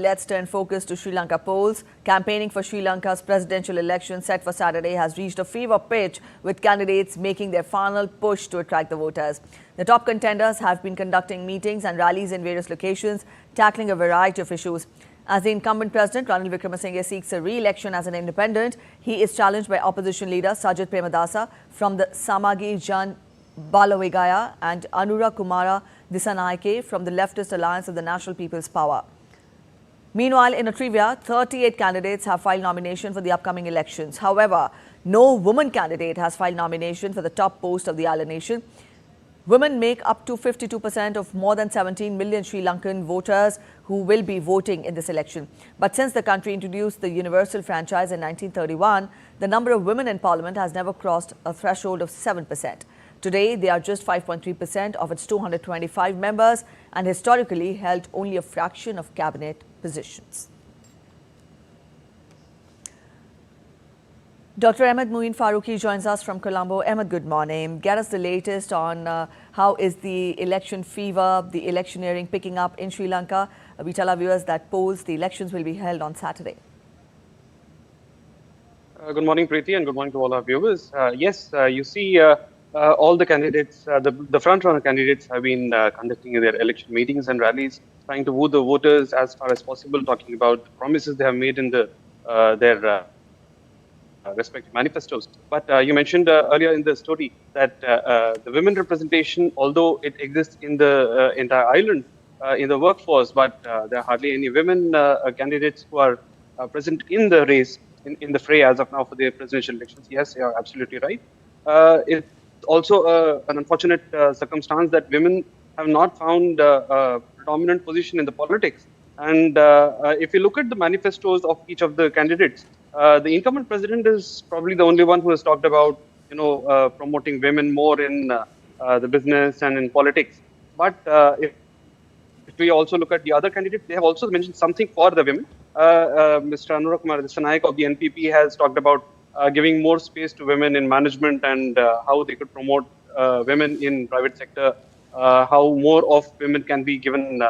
Let's turn focus to Sri Lanka polls. Campaigning for Sri Lanka's presidential election set for Saturday has reached a fever pitch, with candidates making their final push to attract the voters. The top contenders have been conducting meetings and rallies in various locations, tackling a variety of issues. As the incumbent president, Ranil Wickremesinghe, seeks a re-election as an independent, he is challenged by opposition leader Sajith Premadasa from the Samagi Jan Balawegaya and Anura Kumara Dissanayake from the leftist alliance of the National People's Power. Meanwhile, in a trivia, 38 candidates have filed nomination for the upcoming elections. However, no woman candidate has filed nomination for the top post of the island nation. Women make up to 52% of more than 17 million Sri Lankan voters who will be voting in this election. But since the country introduced the universal franchise in 1931, the number of women in parliament has never crossed a threshold of 7%. Today, they are just 5.3% of its 225 members and historically held only a fraction of cabinet positions. Dr. Ahmed Muin Farooqi joins us from Colombo. Ahmed, good morning. Get us the latest on how is the election fever, the electioneering picking up in Sri Lanka. We tell our viewers that the elections will be held on Saturday. Good morning, Preeti, and good morning to all our viewers. Yes, you see all the candidates, the front-runner candidates have been conducting their election meetings and rallies, trying to woo the voters as far as possible, talking about the promises they have made in their respective manifestos. But you mentioned earlier in the story that the women representation, although it exists in the entire island, in the workforce, but there are hardly any women candidates who are present in the race, in the fray as of now for the presidential elections. Yes, you are absolutely right. It's also an unfortunate circumstance that women have not found a predominant position in the politics. And if you look at the manifestos of each of the candidates, the incumbent president is probably the only one who has talked about, promoting women more in the business and in politics. But if we also look at the other candidates, they have also mentioned something for the women. Mr. Anura Kumara Dissanayake of the NPP has talked about giving more space to women in management and how they could promote women in private sector, how more of women can be given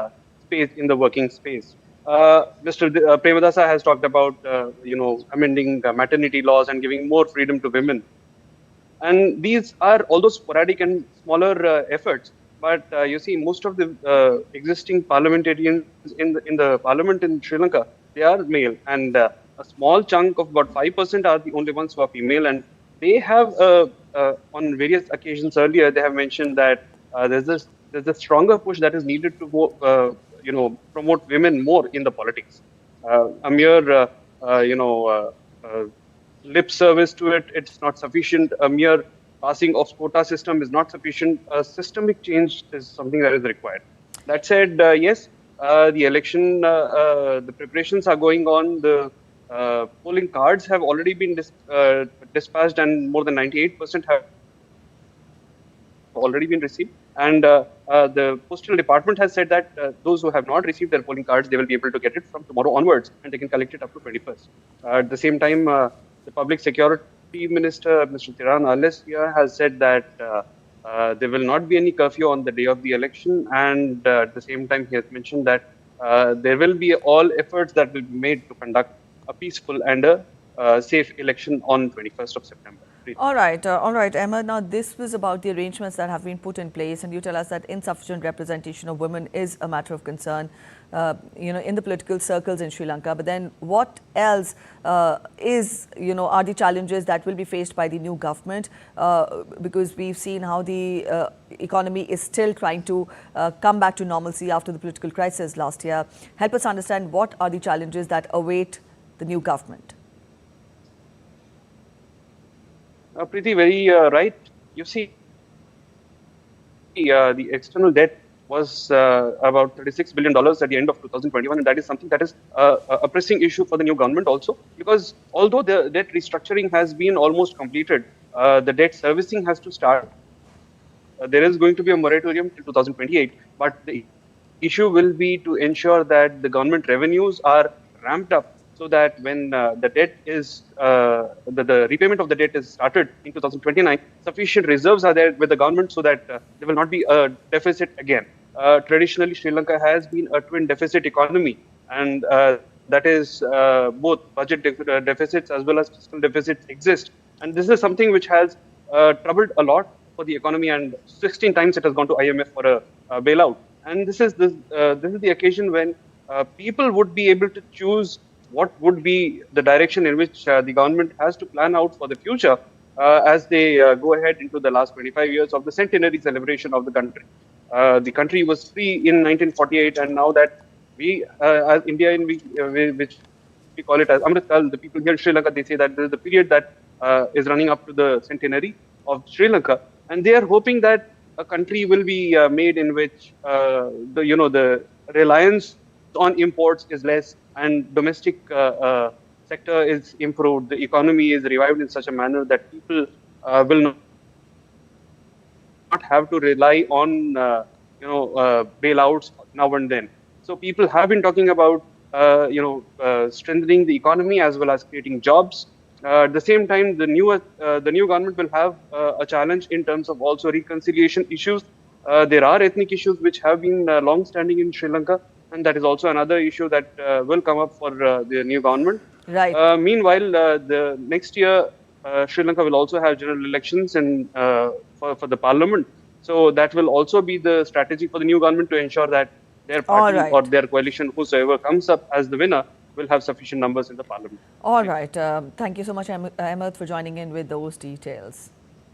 space in the working space. Mr. Premadasa has talked about, amending maternity laws and giving more freedom to women. And these are all those sporadic and smaller efforts. But you see, most of the existing parliamentarians in the parliament in Sri Lanka, they are male, and a small chunk of about 5% are the only ones who are female. And they have, on various occasions earlier, they have mentioned that there's a stronger push that is needed to promote women more in the politics. A mere, lip service to it, it's not sufficient. A mere passing of quota system is not sufficient. Systemic change is something that is required. That said, yes, the election, the preparations are going on. The polling cards have already been dispatched, and more than 98% have already been received. And the postal department has said that those who have not received their polling cards, they will be able to get it from tomorrow onwards, and they can collect it up to 21st. At the same time, the Public Security Minister, Mr. Tiran Ales here, has said that there will not be any curfew on the day of the election. And at the same time, he has mentioned that there will be all efforts that will be made to conduct a peaceful and a safe election on 21st of September. All right, Emma. Now, this was about the arrangements that have been put in place, and you tell us that insufficient representation of women is a matter of concern, in the political circles in Sri Lanka. But then, what else are the challenges that will be faced by the new government? Because we've seen how the economy is still trying to come back to normalcy after the political crisis last year. Help us understand what are the challenges that await the new government. Preeti, very right. You see, the external debt was about $36 billion at the end of 2021, and that is something that is a pressing issue for the new government also, because although the debt restructuring has been almost completed, the debt servicing has to start. There is going to be a moratorium till 2028, but the issue will be to ensure that the government revenues are ramped up, so that when the debt is the repayment of the debt is started in 2029, sufficient reserves are there with the government, so that there will not be a deficit again. Traditionally, Sri Lanka has been a twin deficit economy, and that is both budget deficits as well as fiscal deficits exist. And this is something which has troubled a lot for the economy, and 16 times it has gone to IMF for a bailout. And this is the occasion when people would be able to choose what would be the direction in which the government has to plan out for the future as they go ahead into the last 25 years of the centenary celebration of the country. The country was free in 1948, and now that we, as India, which we call it as Amrit Kal, the people here in Sri Lanka, they say that this is the period that is running up to the centenary of Sri Lanka, and they are hoping that a country will be made in which the reliance on imports is less and domestic sector is improved. The economy is revived in such a manner that people will not have to rely on bailouts now and then. So people have been talking about strengthening the economy as well as creating jobs. At the same time, the new government will have a challenge in terms of also reconciliation issues. There are ethnic issues which have been long-standing in Sri Lanka, and that is also another issue that will come up for the new government. Right. Meanwhile, the next year, Sri Lanka will also have general elections for the parliament. So that will also be the strategy for the new government to ensure that their party or their coalition, whosoever comes up as the winner, will have sufficient numbers in the parliament. All right. Thank you so much, Ahmed, for joining in with those details.